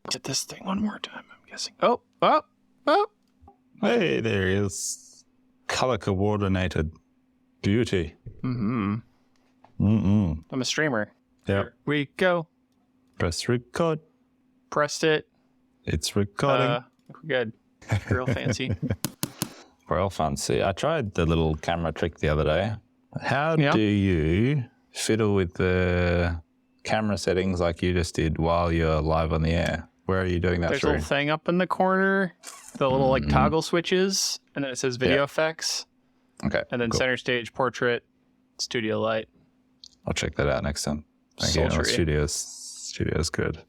Did this thing one more time, I'm guessing. Oh. Hey, there he is. Color coordinated beauty. I'm a streamer. Yep. Here we go. Press record. Pressed it. It's recording. We're good. Real fancy. Real fancy. I tried the little camera trick the other day. How do you fiddle with the camera settings like you just did while you're live on the air? Where are you doing that There's through? a little thing up in the corner, the little like toggle switches, and then it says video effects. Okay. And then center stage, portrait, studio light. I'll check that out next time. Thank you. Oh, studio's good.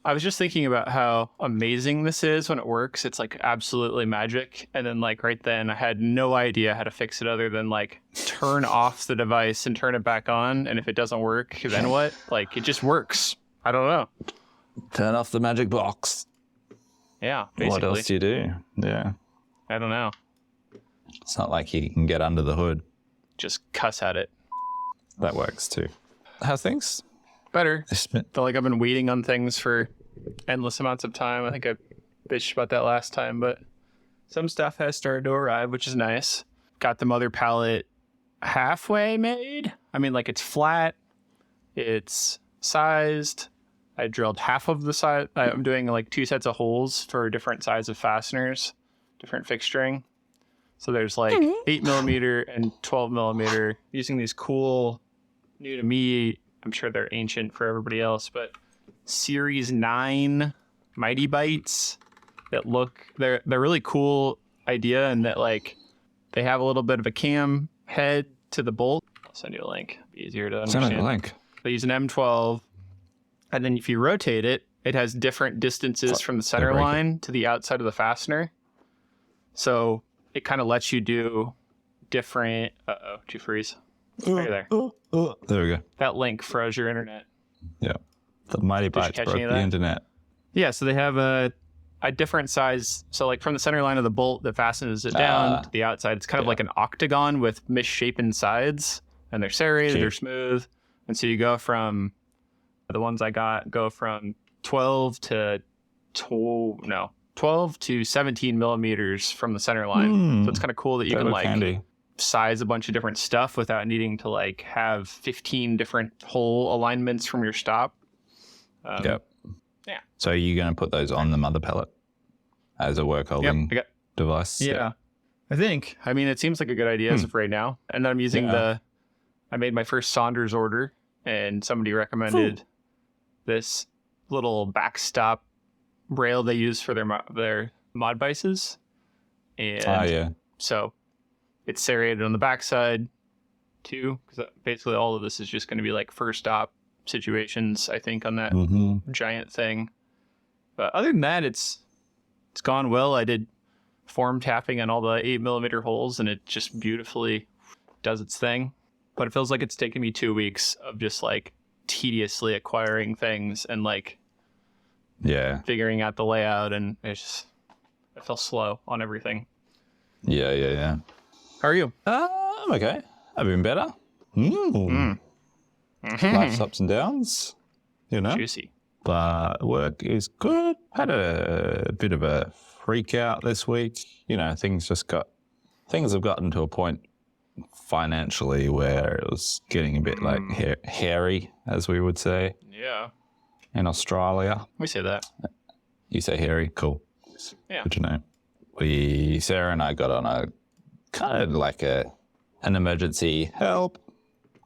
I was just thinking about how amazing this is when it works. It's like absolutely magic. And then like right then I had no idea how to fix it other than like turn off the device and turn it back on. And if it doesn't work, then what? Like it just works. I don't know. Turn off the magic box. Yeah, basically. What else do you do? Yeah. I don't know. It's not like you can get under the hood. Just cuss at it. That works too. How's things? Better. Feel like I've been waiting on things for endless amounts of time. I think I bitched about that last time, but some stuff has started to arrive, which is nice. Got the mother pallet halfway made. I mean, like it's flat. It's sized. I drilled half of the size. I'm doing like 2 sets of holes for different size of fasteners, different fixturing. So there's like 8mm and 12mm using these cool, new to me, I'm sure they're ancient for everybody else, but Series 9 Mighty Bites that they're really cool idea, and that like they have a little bit of a cam head to the bolt. I'll send you a link. It'll be easier to understand. Send me a link. They use an M12, and then if you rotate it, it has different distances from the center line to the outside of the fastener. So it kind of lets you do different... Uh-oh, did you freeze? Right there. There we go. That link froze your internet. Yeah. The Mighty Bites broke the internet. Yeah, so they have a different size. So like from the center line of the bolt that fastens it down to the outside, it's kind of like an octagon with misshapen sides. And they're serrated, they're smooth. And so you go from... The ones I got go from 12 to 17 millimeters from the center line. So it's kind of cool that you can like size a bunch of different stuff without needing to like have 15 different hole alignments from your stop. Yep. Yeah. So are you going to put those on the mother pellet as a work holding device? Yeah. I think. I mean, it seems like a good idea as of right now. And then I'm using I made my first Saunders order, and somebody recommended this little backstop rail they use for their mod bices. And so it's serrated on the backside too, because basically all of this is just going to be like first stop situations, I think, on that giant thing. But other than that, it's gone well. I did form tapping on all the 8mm holes, and it just beautifully does its thing. But it feels like it's taken me 2 weeks of just like tediously acquiring things and like figuring out the layout, and I feel slow on everything. Yeah. How are you? I'm okay. I've been better. Life's ups and downs, you know. Juicy. But work is good. Had a bit of a freak out this week. You know, things have gotten to a point financially where it was getting a bit like hairy, as we would say. Yeah. In Australia. We say that. You say hairy? Cool. Yeah. Good to know. Sarah and I got on a kind of like an emergency help.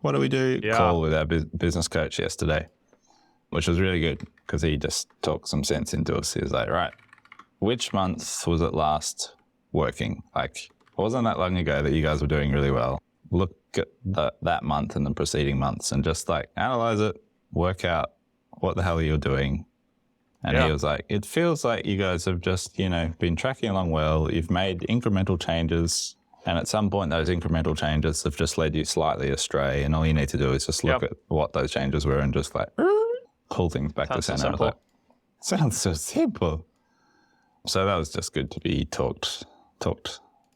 What do we do? Yeah. Call with our business coach yesterday, which was really good because he just talked some sense into us. He was like, right, which month was it last working? Like, it wasn't that long ago that you guys were doing really well. Look at that month and the preceding months and just like analyze it, work out what the hell you're doing. And he was like, it feels like you guys have just, been tracking along well. You've made incremental changes. And at some point, those incremental changes have just led you slightly astray. And all you need to do is just look at what those changes were and just like pull things back to center. So sounds so simple. So that was just good to be talked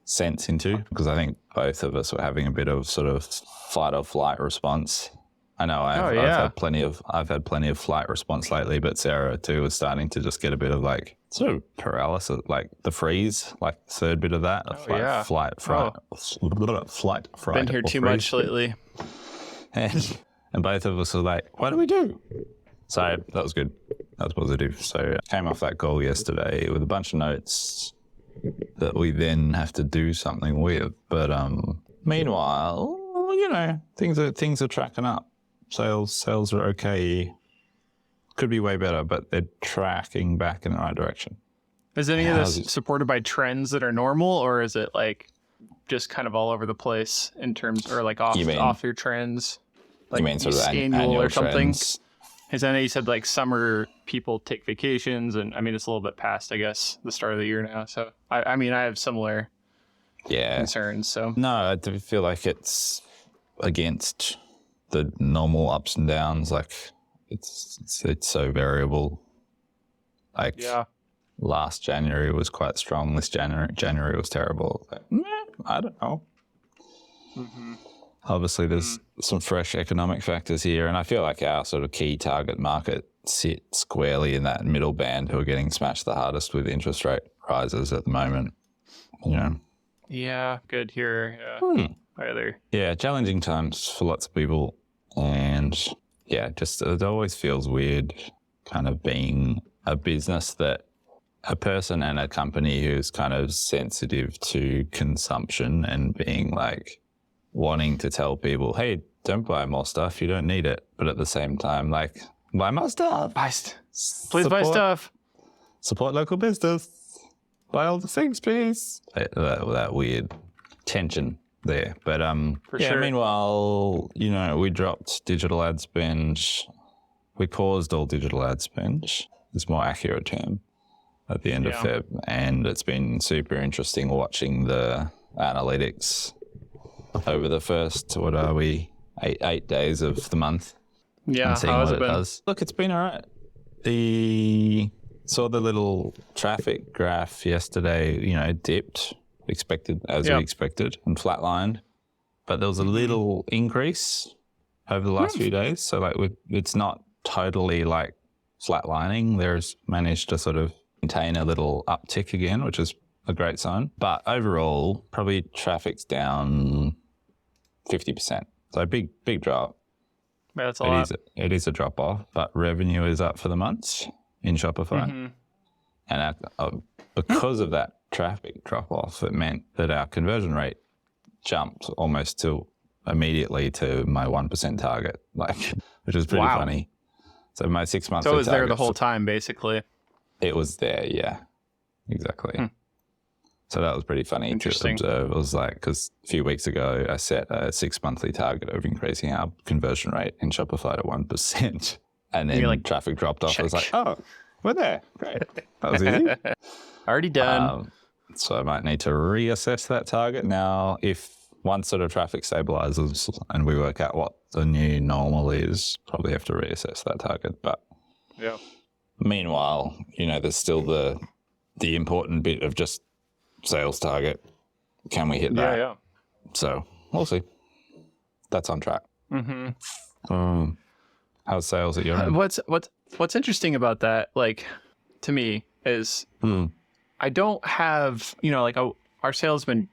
sense into, because I think both of us were having a bit of sort of fight or flight response I know Oh, I've yeah. had plenty of flight response lately, but Sarah too was starting to just get a bit of like sort of paralysis, like the freeze, like third bit of that, Yeah. flight fright Been here or too freeze. much lately. and both of us were like, what do we do? So that was good. That was positive. So I came off that call yesterday with a bunch of notes that we then have to do something with. But meanwhile, you know, things are tracking up. Sales are okay. Could be way better, but they're tracking back in the right direction. Is any of this supported by trends that are normal, or is it like just kind of all over the place in terms, or like off your trends? Like you mean sort of annual or something? Trends? Because I know you said like summer people take vacations, and I mean it's a little bit past, I guess, the start of the year now. So I mean I have similar concerns. So no, I do feel like it's against the normal ups and downs. Like it's so variable. Like last January was quite strong. This January was terrible. Like, I don't know. Mm-hmm. Obviously, there's some fresh economic factors here, and I feel like our sort of key target market sit squarely in that middle band who are getting smashed the hardest with interest rate rises at the moment. You know. Yeah, good here. Yeah. Either. Yeah, challenging times for lots of people, and yeah, just it always feels weird, kind of being a business that a person and a company who's kind of sensitive to consumption and being like wanting to tell people, hey, don't buy more stuff, you don't need it. But at the same time, like, buy more stuff. Please buy stuff. Support local business. Buy all the things, please. That weird tension there. But For sure. Meanwhile, you know, we dropped digital ad spend. We paused all digital ad spend. It's a more accurate term at the end of Feb. And it's been super interesting watching the analytics over the first, what are we, eight days of the month. Yeah, and seeing how has what it been? Does. Look, it's been all right. Saw the little traffic graph yesterday, you know, dipped, we expected, and flatlined. But there was a little increase over the last few days. So like it's not totally like flatlining. There's managed to sort of maintain a little uptick again, which is a great sign. But overall, probably traffic's down 50%. So big drop. Yeah, that's a lot. It is a drop off, but revenue is up for the month in Shopify. And because of that traffic drop off, it meant that our conversion rate jumped almost immediately to my 1% target, like, which is pretty funny. So my 6 months. So it was there the whole time, basically. It was there, yeah, exactly. So that was pretty funny to observe. It was like, because a few weeks ago, I set a 6 monthly target of increasing our conversion rate in Shopify to 1%. And then like, traffic dropped off. I was like, oh, we're there. Great. That was easy. Already done. So I might need to reassess that target now. If once sort of traffic stabilizes and we work out what the new normal is, probably have to reassess that target. But meanwhile, you know, there's still the important bit of just sales target. Can we hit that? Yeah. So we'll see. That's on track. How's sales at your end? What's interesting about that, like, to me, is I don't have, you know, like our sales have been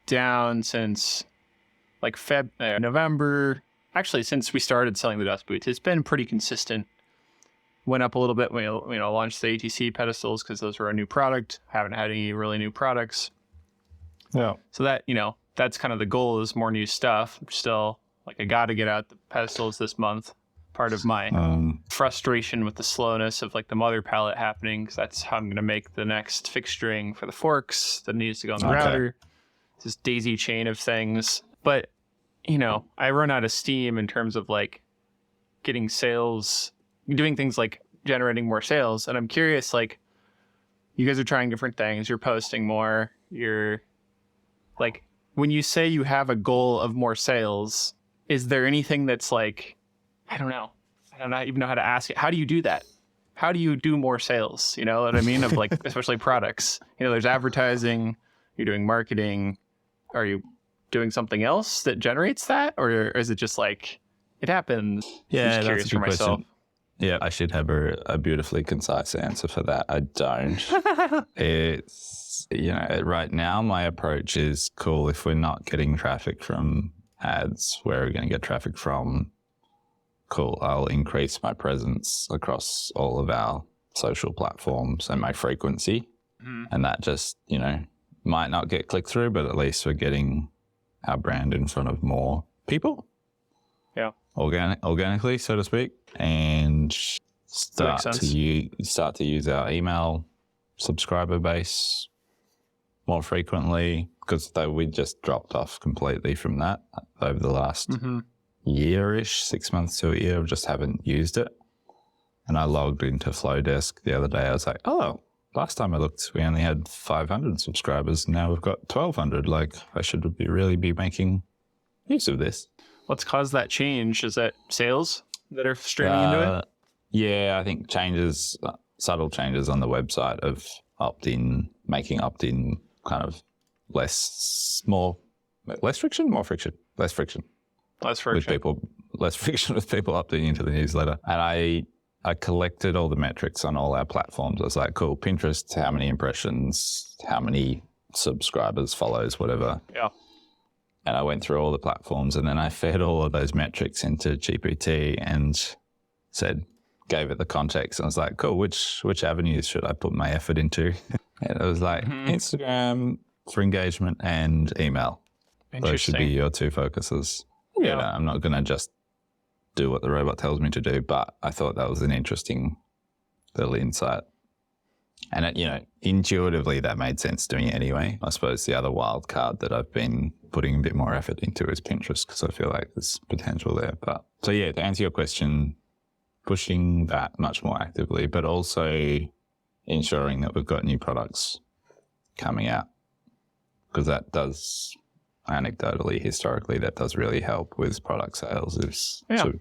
down since like November. Actually, since we started selling the dust boots, it's been pretty consistent. Went up a little bit when we launched the ATC pedestals because those were a new product. Haven't had any really new products. Yeah. So that, you know, that's kind of the goal, is more new stuff. I'm still like, I got to get out the pedestals this month. Part of my frustration with the slowness of like the mother palette happening, because that's how I'm going to make the next fixturing for the forks that needs to go on the router. This daisy chain of things. But, you know, I run out of steam in terms of like getting sales, doing things like generating more sales. And I'm curious, like, you guys are trying different things. You're posting more. You're like, when you say you have a goal of more sales, is there anything that's like, I don't know. I don't even know how to ask it. How do you do that? How do you do more sales? You know what I mean? Of like, especially products. You know, there's advertising, you're doing marketing. Are you doing something else that generates that? Or is it just like, It happens. Yeah, Just curious that's a for good myself. question. Yeah, I should have a beautifully concise answer for that. I don't. It's, right now my approach is cool. If we're not getting traffic from ads, where are we going to get traffic from? Cool. I'll increase my presence across all of our social platforms and my frequency. And that just, might not get click through, but at least we're getting our brand in front of more people. Yeah. Organically, so to speak, and start to use our email subscriber base more frequently, because we just dropped off completely from that over the last year-ish, 6 months to a year. I just haven't used it. And I logged into Flowdesk the other day. I was like, oh, last time I looked, we only had 500 subscribers. Now we've got 1,200. Like, I should really be making use of this. What's caused that change? Is that sales that are streaming into it? Yeah, I think subtle changes on the website of making opt-in kind of less friction. Less friction with people opting into the newsletter. And I collected all the metrics on all our platforms. I was like, cool, Pinterest, how many impressions, how many subscribers, follows, whatever. Yeah. And I went through all the platforms, and then I fed all of those metrics into GPT and gave it the context. And I was like, cool, which avenues should I put my effort into? And it was like Instagram for engagement and email. Those should be your two focuses. Yeah. I'm not going to just do what the robot tells me to do, but I thought that was an interesting little insight. And intuitively that made sense to me anyway. I suppose the other wild card that I've been putting a bit more effort into is Pinterest, because I feel like there's potential there. But so yeah, to answer your question, pushing that much more actively, but also ensuring that we've got new products coming out, because that does, anecdotally, historically, that does really help with product sales. So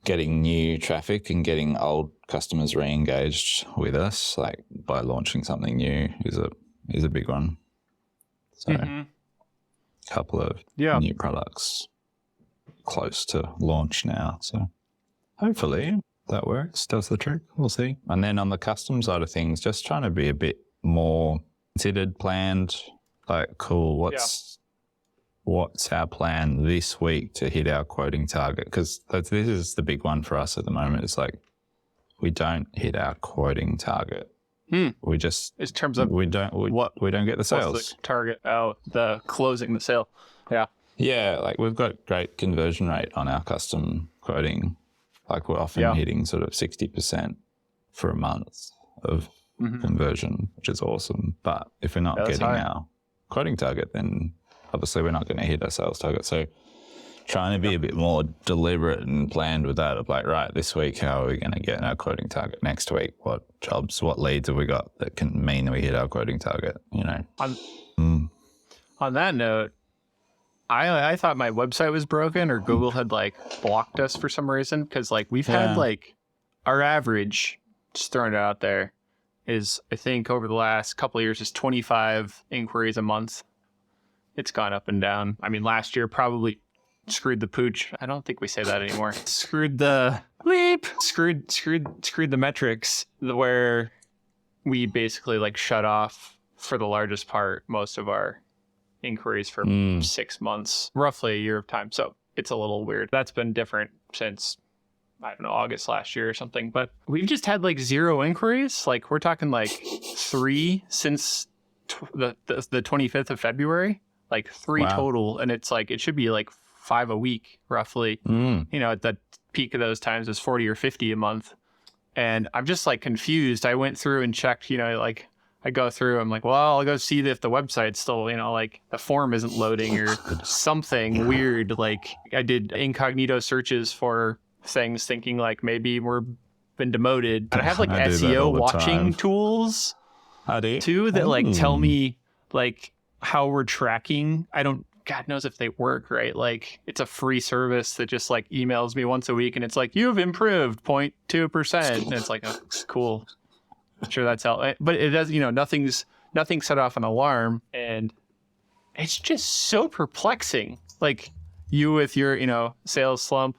getting new traffic and getting old customers re-engaged with us, like by launching something new, is a big one. So a couple of new products close to launch now. So hopefully that works, does the trick. We'll see. And then on the custom side of things, just trying to be a bit more considered, planned, like, cool, what's our plan this week to hit our quoting target? Because this is the big one for us at the moment. It's like, we don't hit our quoting target. We just, in terms of we don't get the sales. What's the target? Oh, the closing the sale. Yeah. Yeah. Like, we've got great conversion rate on our custom quoting. Like, we're often hitting sort of 60% for a month of conversion, which is awesome. But if we're not getting our quoting target, then obviously we're not going to hit our sales target. So trying to be a bit more deliberate and planned with that, of like, right, this week, how are we going to get our quoting target? Next week, what jobs, what leads have we got that can mean that we hit our quoting target, On that note, I thought my website was broken, or Google had like blocked us for some reason, because like we've had like our average, just throwing it out there, is I think over the last couple of years is 25 inquiries a month. It's gone up and down. I mean, last year probably screwed the pooch. I don't think we say that anymore. Screwed the metrics, where we basically like shut off for the largest part most of our inquiries for 6 months, roughly a year of time. So it's a little weird. That's been different since, I don't know, August last year or something. But we've just had like 0 inquiries. Like, we're talking like 3 since the 25th of February, like 3 total. And it's like, it should be like 5 a week, roughly. At the peak of those times is 40 or 50 a month. And I'm just like confused. I went through and checked, like, I go through, I'm like, well, I'll go see if the website's still, like the form isn't loading or something weird. Like, I did incognito searches for things thinking like maybe we're been demoted. And I have like SEO watching tools too that like tell me like how we're tracking. God knows if they work, right? Like, it's a free service that just like emails me once a week and it's like, you've improved 0.2%. And it's like, oh, cool. Sure, that's how. But it does, nothing set off an alarm, and it's just so perplexing. Like, you with your, sales slump,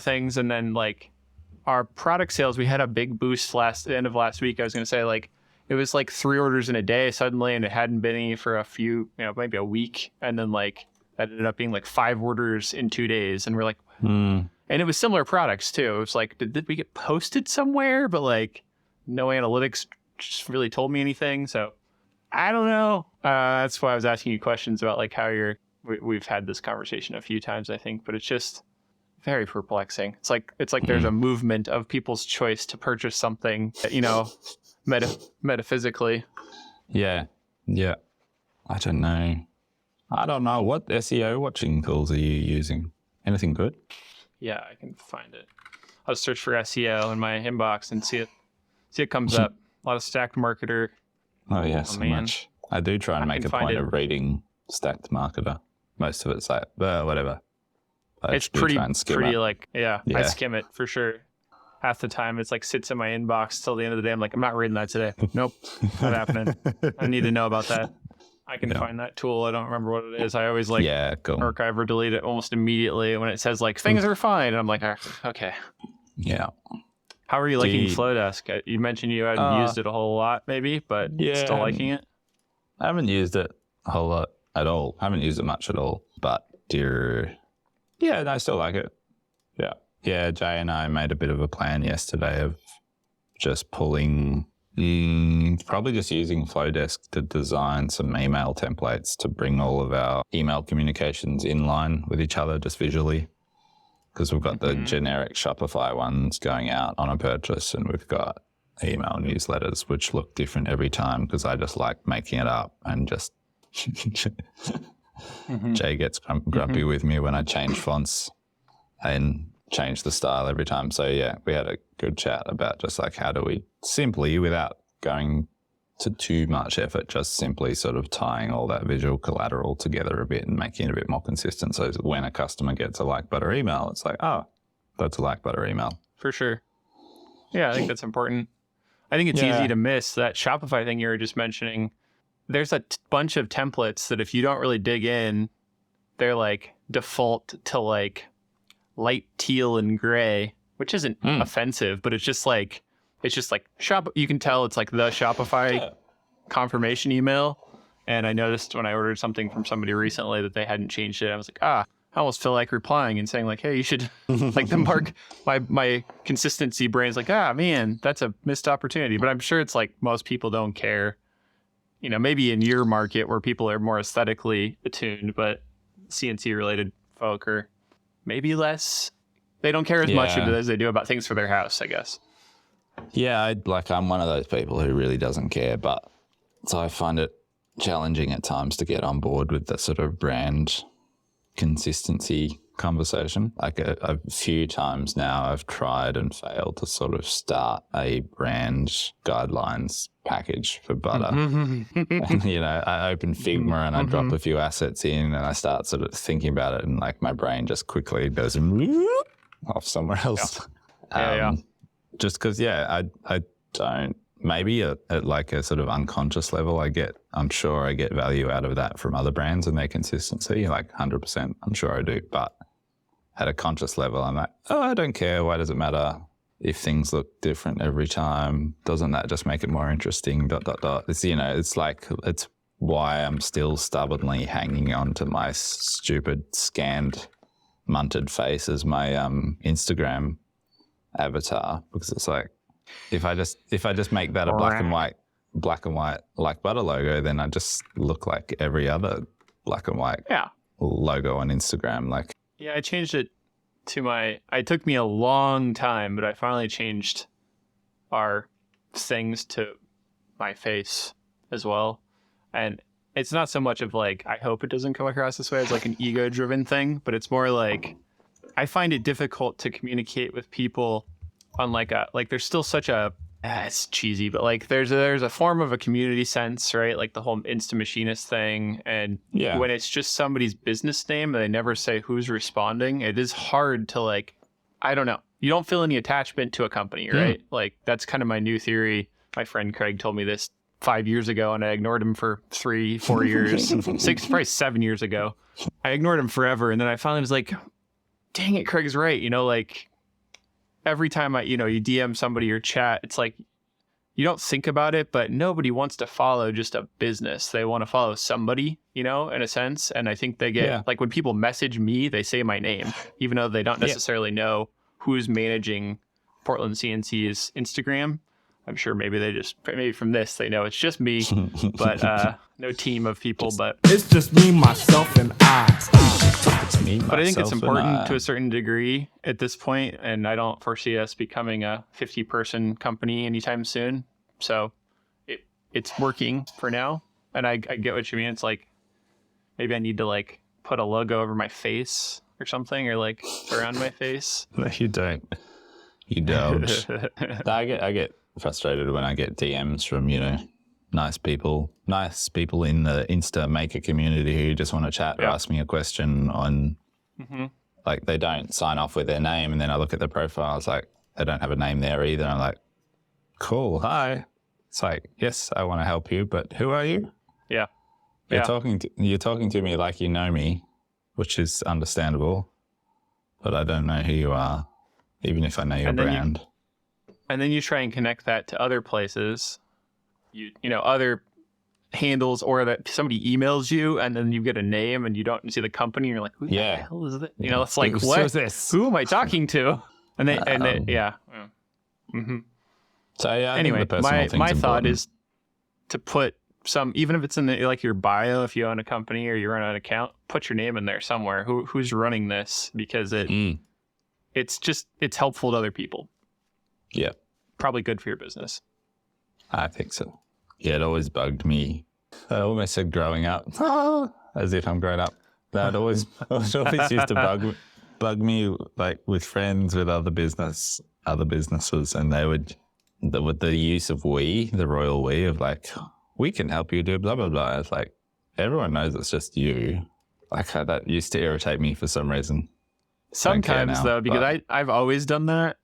things. And then like our product sales, we had a big boost end of last week. I was going to say like, it was like 3 orders in a day suddenly, and it hadn't been any for a few, maybe a week. And then like that ended up being like 5 orders in 2 days. And we're like, and it was similar products too. It was like, did we get posted somewhere? But like no analytics just really told me anything. So I don't know. That's why I was asking you questions about like how we've had this conversation a few times, I think, but it's just very perplexing. It's like there's a movement of people's choice to purchase something, metaphysically. Yeah. I don't know. What SEO watching tools are you using? Anything good? Yeah, I can find it. I'll search for SEO in my inbox and see it comes up. A lot of Stacked Marketer. Oh yeah, so much. I do try and make a point of reading Stacked Marketer. Most of it's like, whatever. It's pretty like, yeah, I skim it for sure. Half the time it's like sits in my inbox till the end of the day. I'm like, I'm not reading that today. Nope, not happening. I need to know about that. I can find that tool. I don't remember what it is. I always like archive or delete it almost immediately when it says like things are fine. And I'm like, okay. Yeah. How are you liking Flowdesk? You mentioned you hadn't used it a whole lot maybe, but still liking it? I haven't used it a whole lot at all. I haven't used it much at all, but I still like it. Yeah. Yeah, Jay and I made a bit of a plan yesterday of just probably just using Flowdesk to design some email templates to bring all of our email communications in line with each other just visually. Because we've got the generic Shopify ones going out on a purchase, and we've got email newsletters which look different every time because I just like making it up and just Jay gets grumpy with me when I change fonts and change the style every time. So yeah, we had a good chat about just like how do we simply, without going to too much effort, just simply sort of tying all that visual collateral together a bit and making it a bit more consistent. So when a customer gets a like butter email, it's like, oh, that's a like butter email. For sure. Yeah, I think that's important. I think it's easy to miss that Shopify thing you were just mentioning. There's a bunch of templates that if you don't really dig in, they're like default to like light teal and gray, which isn't offensive, but it's just like shop. You can tell it's like the Shopify confirmation email. And I noticed when I ordered something from somebody recently that they hadn't changed it. I was like, I almost feel like replying and saying like, hey, you should like the mark. My consistency brain's like, man, that's a missed opportunity. But I'm sure it's like most people don't care. Maybe in your market where people are more aesthetically attuned, but CNC related folk are maybe less. They don't care as much as they do about things for their house, I guess. Yeah, I'm one of those people who really doesn't care, but so I find it challenging at times to get on board with the sort of brand consistency conversation. Like a few times now I've tried and failed to sort of start a brand guidelines package for butter. And, I open Figma and I drop a few assets in and I start sort of thinking about it, and like my brain just quickly goes off somewhere else. Just because, I don't, maybe at like a sort of unconscious level, I'm sure I get value out of that from other brands and their consistency, like 100%, I'm sure I do. But at a conscious level, I'm like, I don't care. Why does it matter if things look different every time? Doesn't that just make it more interesting? ... It's, it's why I'm still stubbornly hanging on to my stupid scanned munted face as my Instagram avatar, because it's like, if I just make that a black and white like butter logo, then I just look like every other black and white logo on Instagram. Like, I changed it to it took me a long time, but I finally changed our things to my face as well. And it's not so much of like, I hope it doesn't come across this way as like an ego driven thing, but it's more like, I find it difficult to communicate with people on like there's still such a, it's cheesy, but like there's a form of a community sense, right? Like the whole Insta Machinist thing. And when it's just somebody's business name and they never say who's responding, it is hard to like, I don't know. You don't feel any attachment to a company, right? Like that's kind of my new theory. My friend Craig told me this 5 years ago and I ignored him for 3-4 years, probably 7 years ago. I ignored him forever. And then I finally was like, dang it, Craig's right. Like every time you DM somebody or chat, it's like, you don't think about it, but nobody wants to follow just a business. They want to follow somebody, in a sense. And I think they get, like when people message me, they say my name, even though they don't necessarily know who's managing Portland CNC's Instagram. I'm sure maybe from this, they know it's just me, but no team of people, but it's just me, myself, and I. It's me, but I think it's myself, and important I. to a certain degree at this point, and I don't foresee us becoming a 50-person company anytime soon. So it's working for now, and I get what you mean. It's like maybe I need to like put a logo over my face or something, or like around my face. No, you don't. You don't. I get frustrated when I get DMs from, nice people in the Insta maker community who just want to chat or ask me a question on, like, they don't sign off with their name, and then I look at their profile, it's like, they don't have a name there either. I'm like, cool, hi. It's like, yes, I want to help you, but who are you? Yeah. You're talking to me like you know me, which is understandable, but I don't know who you are, even if I know your brand. And then you try and connect that to other places, other handles, or that somebody emails you and then you get a name and you don't see the company and you're like, who the hell is it? It's like, what? Who am I talking to? And then, Mm-hmm. So yeah, anyway, my thought is to put some, even if it's in like your bio, if you own a company or you run an account, put your name in there somewhere. Who's running this? Because it's helpful to other people. Yeah. Probably good for your business. I think so. Yeah, it always bugged me. I almost said growing up, as if I'm grown up. That always used to bug me, like with friends with other businesses, and they would, with the use of the royal we of like, we can help you do blah, blah, blah. It's like, everyone knows it's just you. Like that used to irritate me for some reason. Sometimes though, because I've always done that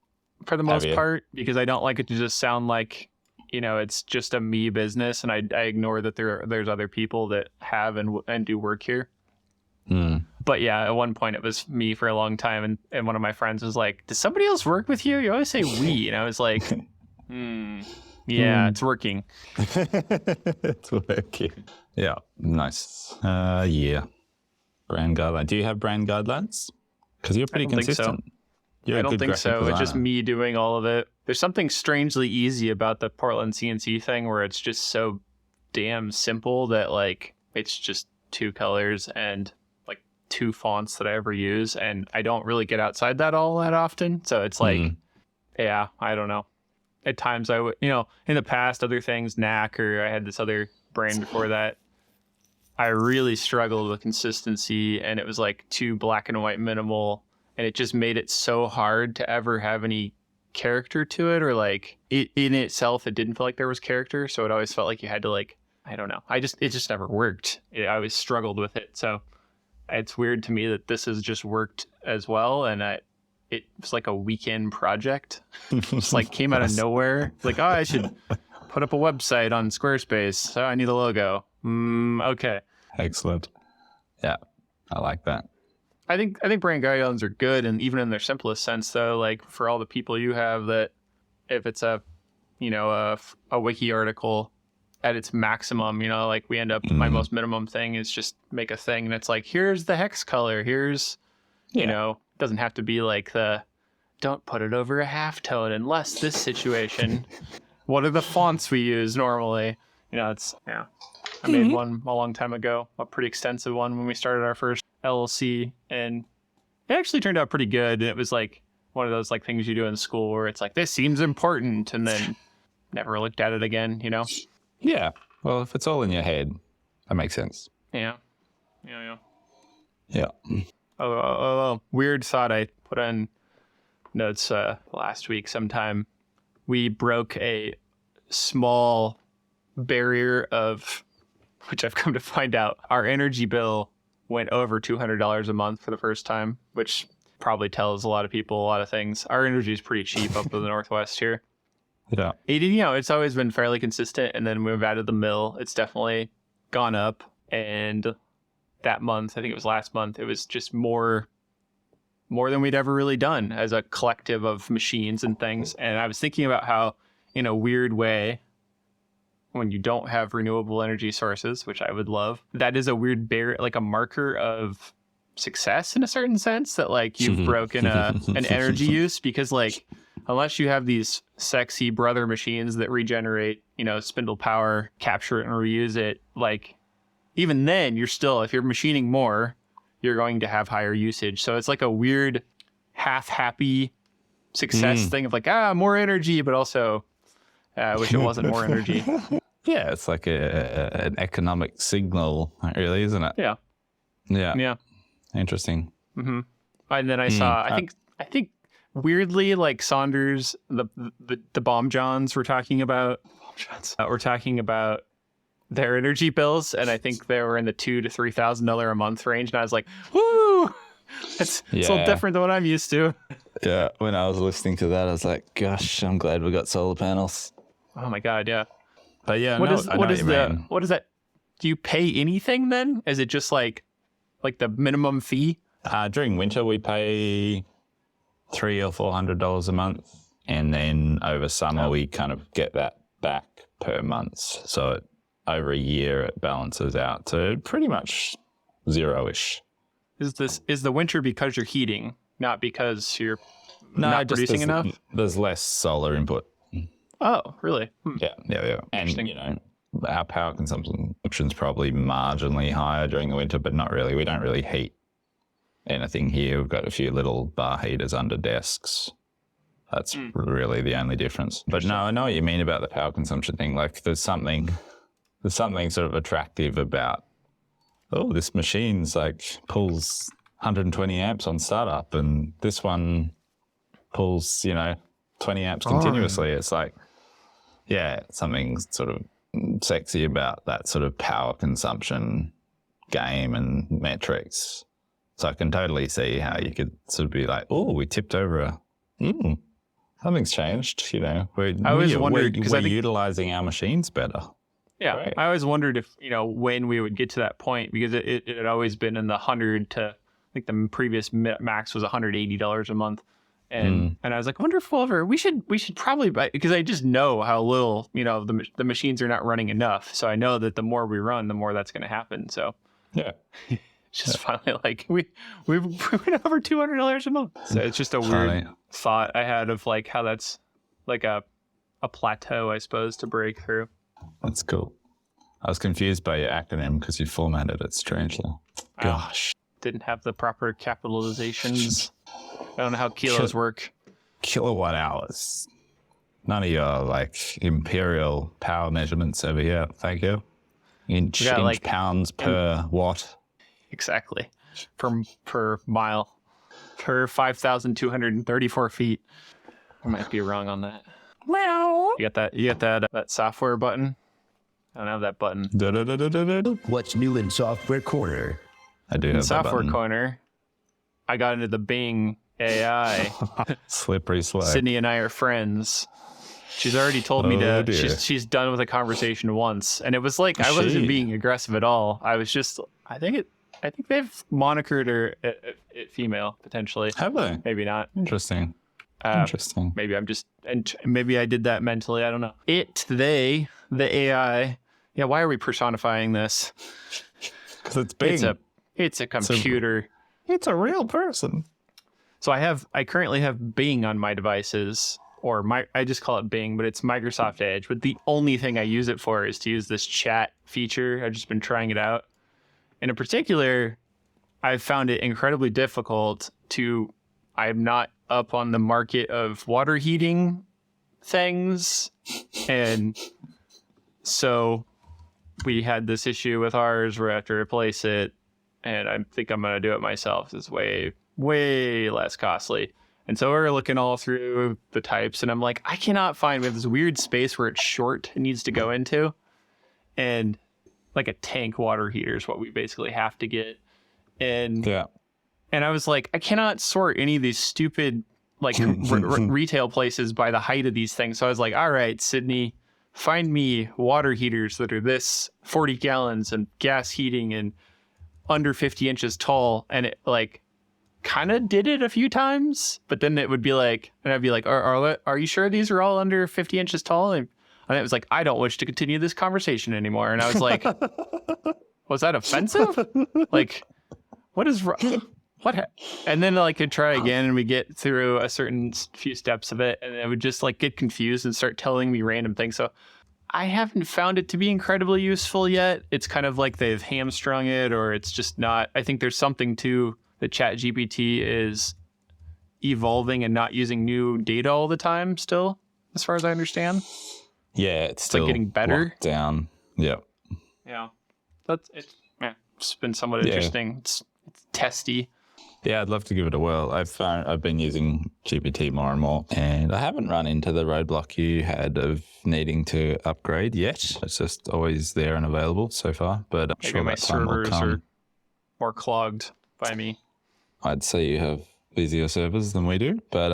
for the most part, because I don't like it to just sound like, it's just a me business, and I ignore that there's other people that have and do work here. But yeah, at one point it was me for a long time, and one of my friends was like, does somebody else work with you? You always say we, and I was like, it's working. It's working. Yeah, nice. Yeah. Brand guideline. Do you have brand guidelines? Because you're pretty consistent. I don't think so. It's just me doing all of it. There's something strangely easy about the Portland CNC thing where it's just so damn simple that like it's just 2 colors and like 2 fonts that I ever use, and I don't really get outside that all that often. So it's like, I don't know. At times I would, in the past, other things, Knack, or I had this other brand before that, I really struggled with consistency, and it was like too black and white minimal. And it just made it so hard to ever have any character to it, or like it in itself, it didn't feel like there was character. So it always felt like you had to like, I don't know. it just never worked. I always struggled with it. So it's weird to me that this has just worked as well. And it was like a weekend project. Just like came out of nowhere. Like, I should put up a website on Squarespace. Oh, I need a logo. Okay. Excellent. Yeah, I like that. I think brand guidelines are good, and even in their simplest sense, though, like for all the people you have, that if it's a wiki article at its maximum, like we end up, my most minimum thing is just make a thing, and it's like, here's the hex color, here's, doesn't have to be like don't put it over a halftone unless this situation. What are the fonts we use normally? I made one a long time ago, a pretty extensive one when we started our first LLC, and it actually turned out pretty good. And it was like one of those like things you do in school where it's like, this seems important, and then never looked at it again, Yeah. Well, if it's all in your head, that makes sense. Yeah. Oh, Weird thought I put on notes last week sometime. We broke a small barrier of, which I've come to find out, our energy bill went over $200 a month for the first time, which probably tells a lot of people a lot of things. Our energy is pretty cheap up in the Northwest here. Yeah. It's always been fairly consistent, and then we've added the mill. It's definitely gone up, and that month, I think it was last month, it was just more more than we'd ever really done as a collective of machines and things. And I was thinking about how, in a weird way, when you don't have renewable energy sources, which I would love, that is a weird like a marker of success in a certain sense, that like you've broken an energy use, because like unless you have these sexy brother machines that regenerate, spindle power, capture it and reuse it, like even then you're still, if you're machining more, you're going to have higher usage. So it's like a weird half happy success thing of like, more energy, but also I wish it wasn't more energy. Yeah, it's like an economic signal, really, isn't it? Yeah. Interesting. Mm-hmm. And then I saw, I think weirdly, like Saunders, the Bomb Johns were talking about their energy bills, and I think they were in the $2,000 to $3,000 a month range, and I was like, woo! It's a little different than what I'm used to. Yeah, when I was listening to that, I was like, gosh, I'm glad we got solar panels. Oh my god, yeah. But yeah, what is that? Do you pay anything then? Is it just like the minimum fee? During winter, we pay $300 or $400 a month, and then over summer we kind of get that back per month. So over a year, it balances out to pretty much zero-ish. Is the winter because you're heating, not because you're not producing enough? There's less solar input. Oh, really? Yeah. And, our power consumption is probably marginally higher during the winter, but not really. We don't really heat anything here. We've got a few little bar heaters under desks. That's really the only difference. But no, I know what you mean about the power consumption thing. Like there's something sort of attractive about, this machine's like pulls 120 amps on startup, and this one pulls, 20 amps continuously. It's like, something sort of sexy about that sort of power consumption game and metrics. So I can totally see how you could sort of be like, we tipped over something's changed, we're utilizing our machines better. Yeah, right. I always wondered if, when we would get to that point, because it had always been in the 100 to, I think the previous max was $180 a month. And I was like, I wonder if we should probably buy, because I just know how little, the machines are not running enough. So I know that the more we run, the more that's going to happen. So yeah, it's just finally like we went over $200 a month. So it's just a weird thought I had of like how that's like a plateau, I suppose, to break through. That's cool. I was confused by your acronym because you formatted it strangely. Gosh. Didn't have the proper capitalizations. I don't know how kilos work. Kilowatt hours. None of your like imperial power measurements over here. Thank you. Inch pounds per watt. Exactly. Per mile. Per 5,234 feet. I might be wrong on that. Wow. You got that software button? I don't have that button. What's new in Software Corner? I do have that button. Software Corner. I got into the Bing AI. Slippery slope. Sydney and I are friends. She's already told me she's done with a conversation once, and it was like I wasn't being aggressive at all. I was just I think they've monikered her female potentially. Have they? Maybe not. Interesting. Interesting. Maybe I did that mentally. I don't know. The AI. Yeah. Why are we personifying this? Because it's Bing. It's a computer. It's a real person. So I currently have Bing on my devices, or I just call it Bing, but it's Microsoft Edge. But the only thing I use it for is to use this chat feature. I've just been trying it out. And in particular, I've found it incredibly difficult I'm not up on the market of water heating things. And so we had this issue with ours where I have to replace it. And I think I'm going to do it myself. It's way, way less costly. And so we're looking all through the types, and I'm like, I cannot find, we have this weird space where it's short, it needs to go into. And like a tank water heater is what we basically have to get. And I was like, I cannot sort any of these stupid like retail places by the height of these things. So I was like, all right, Sydney, find me water heaters that are this 40 gallons and gas heating and under 50 inches tall. And it like kind of did it a few times, but then it would be like, and I'd be like, are you sure these are all under 50 inches tall? And it was like, I don't wish to continue this conversation anymore. And I was like, was that offensive? Like, what is wrong? And then like I'd try again, and we get through a certain few steps of it, and it would just like get confused and start telling me random things. So I haven't found it to be incredibly useful yet. It's kind of like they've hamstrung it, or it's just not. I think there's something to that ChatGPT is evolving and not using new data all the time still, as far as I understand. Yeah, it's still like getting better. Down. Yeah. Yeah. It's been somewhat interesting. It's testy. Yeah, I'd love to give it a whirl. I've been using GPT more and more, and I haven't run into the roadblock you had of needing to upgrade yet. It's just always there and available so far, but I'm sure my that time will servers come. are more clogged by me. I'd say you have busier servers than we do, but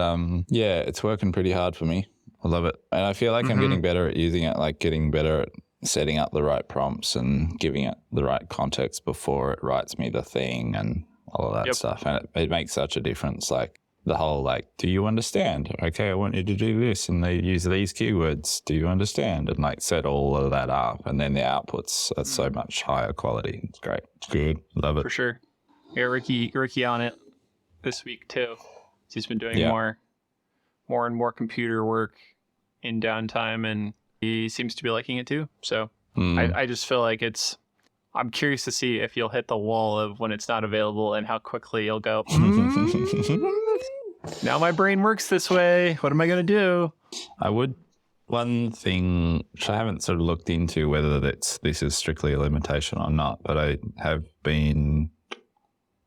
yeah, it's working pretty hard for me. I love it, and I feel like I'm getting better at using it, like getting better at setting up the right prompts and giving it the right context before it writes me the thing and all of that stuff. And it makes such a difference. Like the whole, like, do you understand? Okay, I want you to do this, and they use these keywords. Do you understand? And like set all of that up, and then the outputs are so much higher quality. It's great. It's good. Love it. For sure. Yeah, Ricky on it this week too. He's been doing more and more computer work in downtime, and he seems to be liking it too. So I just feel like I'm curious to see if you'll hit the wall of when it's not available and how quickly you'll go, now my brain works this way. What am I going to do? One thing which I haven't sort of looked into whether this is strictly a limitation or not, but I have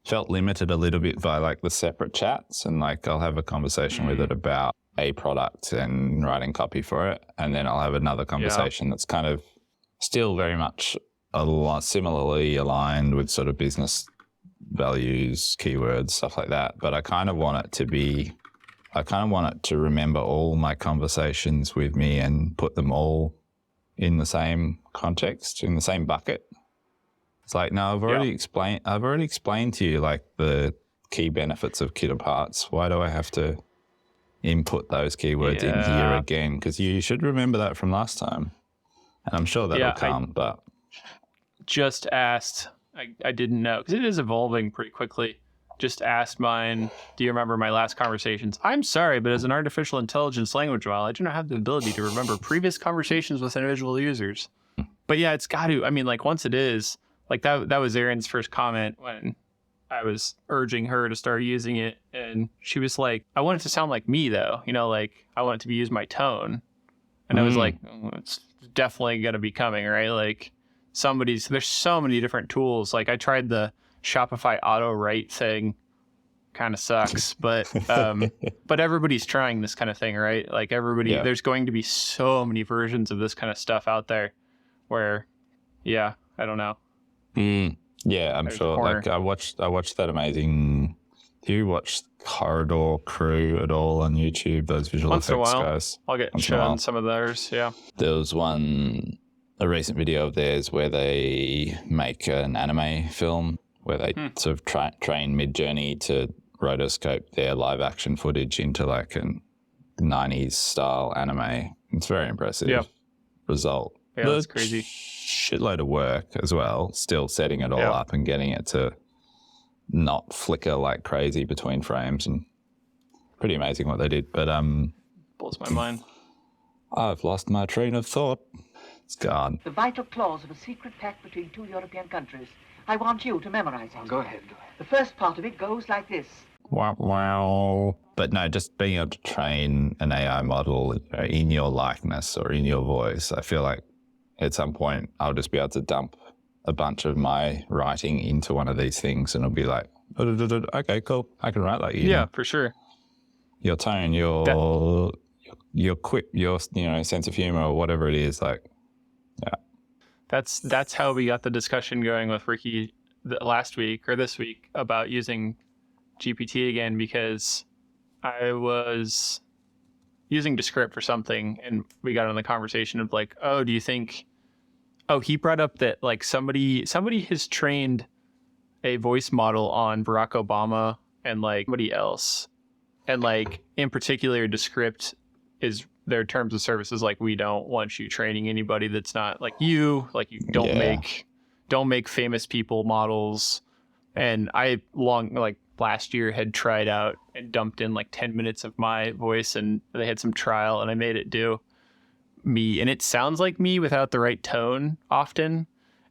felt limited a little bit by like the separate chats, and like I'll have a conversation with it about a product and writing copy for it, and then I'll have another conversation that's kind of still very much a lot similarly aligned with sort of business values, keywords, stuff like that. But I kind of want it to remember all my conversations with me and put them all in the same context, in the same bucket. It's like, no, I've already explained to you like the key benefits of kit parts. Why do I have to input those keywords in here again? Because you should remember that from last time. And I'm sure that'll come, but just asked, I didn't know, because it is evolving pretty quickly. Just asked mine, do you remember my last conversations? I'm sorry, but as an artificial intelligence language model, I do not have the ability to remember previous conversations with individual users. But yeah, it's got to, I mean, like once it is, like that was Erin's first comment when I was urging her to start using it. And she was like, I want it to sound like me though, like I want it to use my tone. And I was like, it's definitely going to be coming, right? Like there's so many different tools. Like I tried the Shopify auto write thing, kind of sucks, but everybody's trying this kind of thing, right? Like there's going to be so many versions of this kind of stuff out there where, I don't know. Yeah, I'm sure. Like I watched that amazing. Do you watch Corridor Crew at all on YouTube? Those visual effects guys. I'll get shown some of theirs. Yeah. There was a recent video of theirs where they make an anime film where they sort of train Mid-Journey to rotoscope their live action footage into like a 90s style anime. It's very impressive result. Yeah, that's crazy. Shitload of work as well, still setting it all up and getting it to not flicker like crazy between frames, and pretty amazing what they did. But blows my mind. I've lost my train of thought. It's gone. The vital clause of a secret pact between two European countries. I want you to memorize it. Go ahead. The first part of it goes like this. Wow. But no, just being able to train an AI model in your likeness or in your voice, I feel like at some point I'll just be able to dump a bunch of my writing into one of these things, and it'll be like, okay, cool, I can write like you. Yeah, for sure. Your tone, your quip, your sense of humor, or whatever it is, like, That's how we got the discussion going with Ricky last week or this week about using GPT again, because I was using Descript for something, and we got on the conversation of like, do you think? He brought up that like somebody has trained a voice model on Barack Obama and like somebody else. And like in particular, Descript is their terms of service is like, we don't want you training anybody that's not like you don't make famous people models. And I last year had tried out and dumped in like 10 minutes of my voice, and they had some trial and I made it do me, and it sounds like me without the right tone often,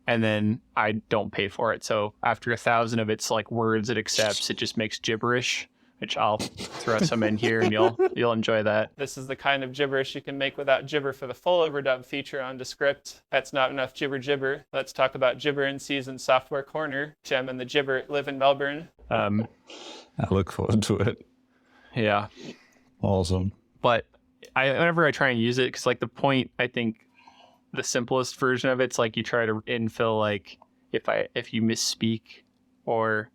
and then I don't pay for it. So after 1,000 of its like words it accepts, it just makes gibberish, which I'll throw some in here and you'll enjoy that. This is the kind of gibberish you can make without gibber for the full overdub feature on Descript. That's not enough gibber. Let's talk about Gibber and Season Software Corner. Jem and the Gibber live in Melbourne. I look forward to it. Yeah. Awesome. But whenever I try and use it, because like the point, I think the simplest version of it's like you try to infill like if you misspeak, or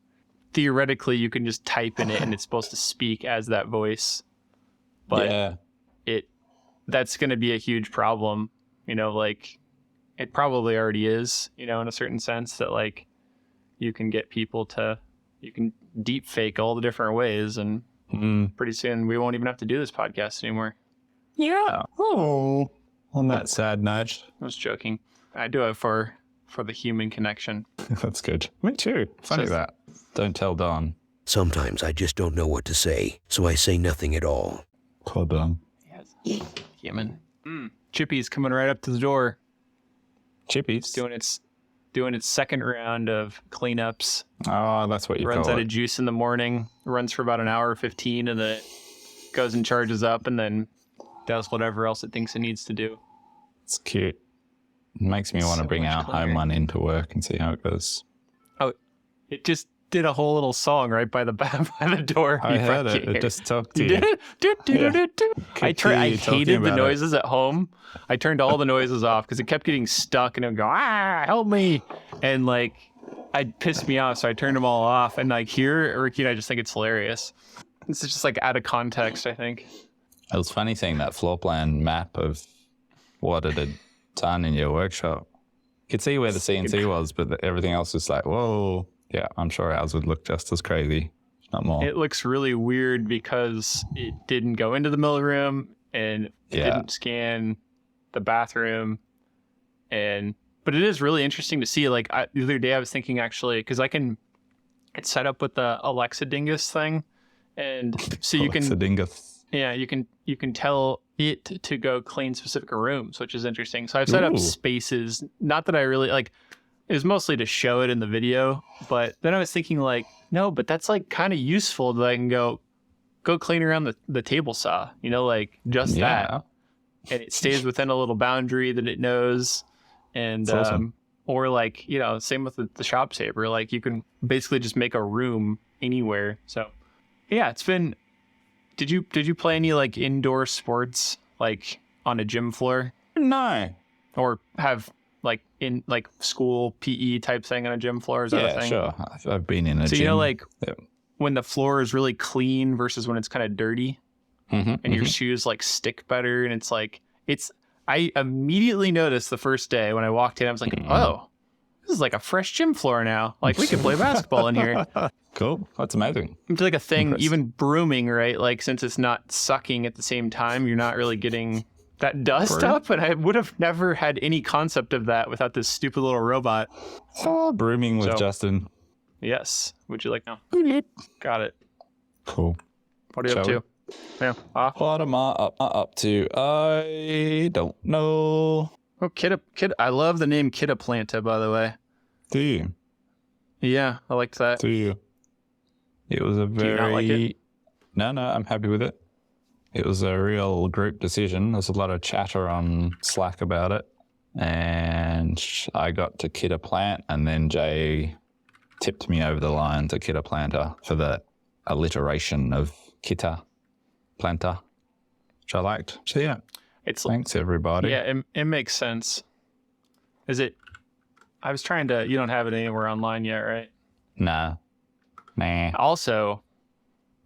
theoretically you can just type in it and it's supposed to speak as that voice. But that's going to be a huge problem, like it probably already is, in a certain sense, that like you can get people you can deep fake all the different ways, and pretty soon we won't even have to do this podcast anymore. Yeah. Oh. On that sad note. I was joking. I do it for the human connection. That's good. Me too. Funny that. Don't tell Don. Sometimes I just don't know what to say, so I say nothing at all. Poor Don. Yes. Human. Chippy's coming right up to the door. Chippy's? Doing its second round of cleanups. Oh, that's what you call it. Runs out of juice in the morning. Runs for about an hour 15, and then it goes and charges up, and then does whatever else it thinks it needs to do. It's cute. It makes me want to bring our home one into work and see how it goes. Oh, it just did a whole little song right by the door. I heard it. It just talked to you. I hated the noises at home. I turned all the noises off because it kept getting stuck and it would go, help me. And like, it pissed me off. So I turned them all off. And like here, Ricky and I just think it's hilarious. It's just like out of context, I think. It was funny seeing that floor plan map of what it had done in your workshop. You could see where the CNC was, but everything else was like, whoa. Yeah, I'm sure ours would look just as crazy, if not more. It looks really weird because it didn't go into the mill room and it didn't scan the bathroom. But it is really interesting to see. Like the other day I was thinking actually, because it's set up with the Alexa Dingus thing. And so you can... Alexa Dingus. Yeah, you can tell it to go clean specific rooms, which is interesting. So I've set up spaces. Not that I really like. It was mostly to show it in the video, but then I was thinking like, no, but that's like kind of useful that I can go clean around the table saw, like just that, and it stays within a little boundary that it knows, and awesome. Or like same with the shop saber, like you can basically just make a room anywhere. So yeah, it's been. Did you play any like indoor sports like on a gym floor? No. Or have like in like school PE type thing on a gym floor? Is that a thing? Sure. I've been in a gym. So like when the floor is really clean versus when it's kind of dirty, and your shoes like stick better, and it's like I immediately noticed the first day when I walked in, I was like, oh, this is like a fresh gym floor now. Like we could play basketball in here. Cool. That's amazing. It's like a thing, even brooming, right? Like since it's not sucking at the same time, you're not really getting that dust up. And I would have never had any concept of that without this stupid little robot. Oh, brooming with Justin. Yes. Would you like now? Got it. Cool. What are you up to? Yeah. What am I up to? I don't know. Oh, I love the name Kidda Planta, by the way. Do you? Yeah, I liked that. Do you? It was a very... Do you not like it? No, I'm happy with it. It was a real group decision. There's a lot of chatter on Slack about it. And I got to Kidda Plant, and then Jay tipped me over the line to Kidda Planta for the alliteration of Kidda Planta, which I liked. So yeah, thanks everybody. Yeah, it makes sense. Is it? I was trying to. You don't have it anywhere online yet, right? Nah. Also,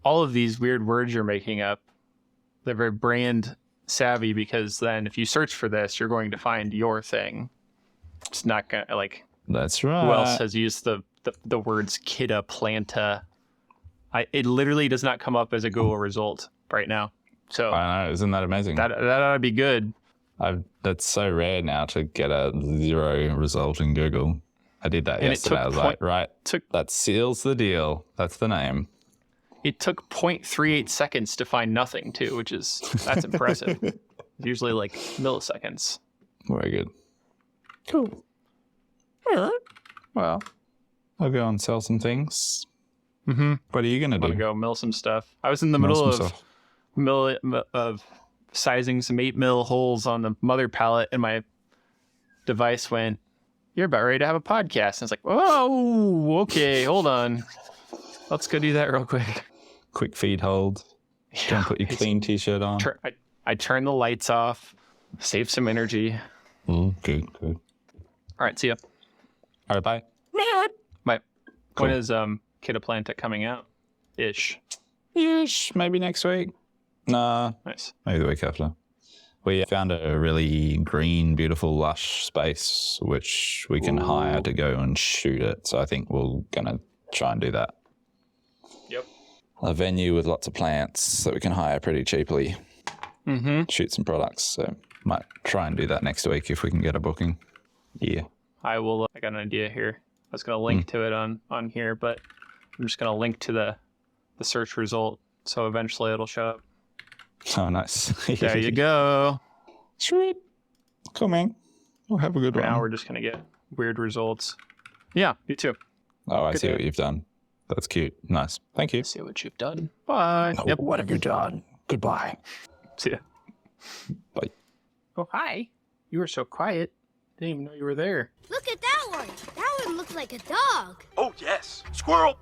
all of these weird words you're making up, they're very brand savvy, because then if you search for this, you're going to find your thing. It's not gonna like. That's right. Who else has used the words Kidda Planta It literally does not come up as a Google result right now. So I know, isn't that amazing? that ought to be good. That's so rare now to get a 0 result in Google. I did that yesterday. I was like, right, that seals the deal. That's the name. It took 0.38 seconds to find nothing too, that's impressive. It's usually like milliseconds. Very good. Cool. All right. Well, I'll go and sell some things. Mm-hmm. What are you gonna do? I'm gonna go mill some stuff. I was in the middle of sizing some 8mm holes on the mother pallet, and my device went, "You're about ready to have a podcast." And it's like, "Oh, okay, hold on. Let's go do that real quick." Quick feed hold. Don't put your clean t-shirt on. I turn the lights off, save some energy. Good. All right, see ya. All right, bye. When is Kid Atlanta coming out? Ish. Maybe next week. Nah. Nice. Maybe the week after. We found a really green, beautiful, lush space which we can hire to go and shoot it. So I think we're gonna try and do that. Yep. A venue with lots of plants that we can hire pretty cheaply. Mm-hmm. Shoot some products. So might try and do that next week if we can get a booking. Yeah. I will. I got an idea here. I was going to link to it on here, but I'm just going to link to the search result. So eventually it'll show up. Oh, nice. There you go. Sweet. Cool, man. We'll have a good one. Now we're just going to get weird results. Yeah, you too. Oh, I see what you've done. That's cute. Nice. Thank you. See what you've done. Bye. Oh, what have you done? Goodbye. See ya. Bye. Oh, hi. You were so quiet. Didn't even know you were there. Look at that one. That one looks like a dog. Oh, yes. Squirrel!